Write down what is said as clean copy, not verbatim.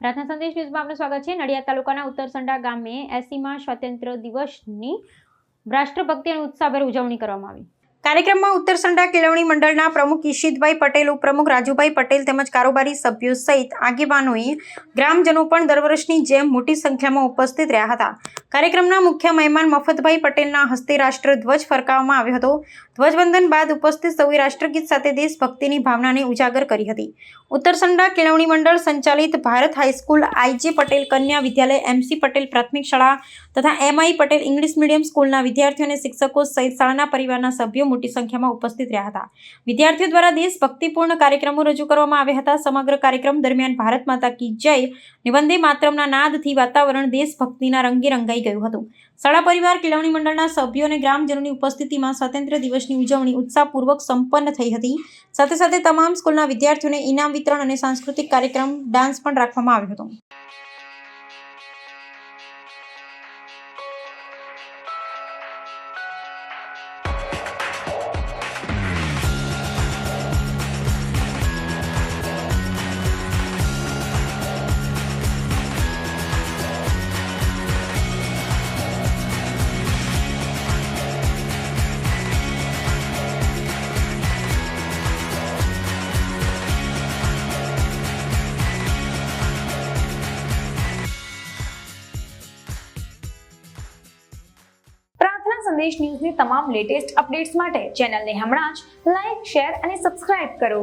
પ્રાર્થના સંદેશ ન્યૂઝમાં આપનું સ્વાગત છે। નડિયાદ તાલુકાના ઉત્તરસંડા ગામે 80મા સ્વાતંત્ર્ય દિવસની રાષ્ટ્રભક્તિ અને ઉત્સાહભેર ઉજવણી કરવામાં આવી। કાર્યક્રમમાં ઉત્તરસંડા કેળવણી મંડળના પ્રમુખ ઈશિતભાઈ પટેલ, ઉપપ્રમુખ રાજુભાઈ પટેલ તેમજ કારોબારી સભ્યો સહિત આગેવાનોએ ગ્રામજનો પણ દર વર્ષની જેમ મોટી સંખ્યામાં ઉપસ્થિત રહ્યા હતા। કાર્યક્રમના મુખ્ય મહેમાન મફતભાઈ પટેલના હસ્તે રાષ્ટ્રધ્વજ ફરકાવવામાં આવ્યો હતો। ધ્વજવંદન બાદ ઉપસ્થિત સૌએ રાષ્ટ્રગીત સાથે દેશભક્તિની ભાવનાને ઉજાગર કરી હતી। ઉત્તરસંડા કેળવણી મંડળ સંચાલિત ભારત હાઈસ્કૂલ, આઈ.જે. પટેલ કન્યા વિદ્યાલય, એમ.સી. પટેલ પ્રાથમિક શાળા તથા એમ.આઈ. પટેલ ઇંગ્લિશ મીડિયમ સ્કૂલના વિદ્યાર્થીઓ અને શિક્ષકો સહિત શાળાના પરિવારના સભ્યો મોટી સંખ્યામાં ઉપસ્થિત રહ્યા હતા। વિદ્યાર્થીઓ દ્વારા દેશભક્તિપૂર્ણ કાર્યક્રમો રજૂ કરવામાં આવ્યા હતા। સમગ્ર કાર્યક્રમ દરમિયાન ભારત માતા કી જય અને વંદે માતરમના નાદથી વાતાવરણ દેશભક્તિના રંગે રંગાઈ ગયું હતું। શાળા પરિવાર, કેળવણી મંડળના સભ્યો અને ગ્રામજનોની ઉપસ્થિતિમાં સ્વાતંત્ર્ય દિવસની ઉજવણી ઉત્સાહપૂર્વક સંપન્ન થઈ હતી। સાથે સાથે તમામ સ્કૂલના વિદ્યાર્થીઓને ઇનામ વિતરણ અને સાંસ્કૃતિક કાર્યક્રમ, ડાન્સ પણ રાખવામાં આવ્યો હતો। સંદેશ ન્યૂઝની તમામ લેટેસ્ટ અપડેટ્સ માટે ચેનલને હમણાં જ લાઈક, શેર અને સબસ્ક્રાઇબ કરો।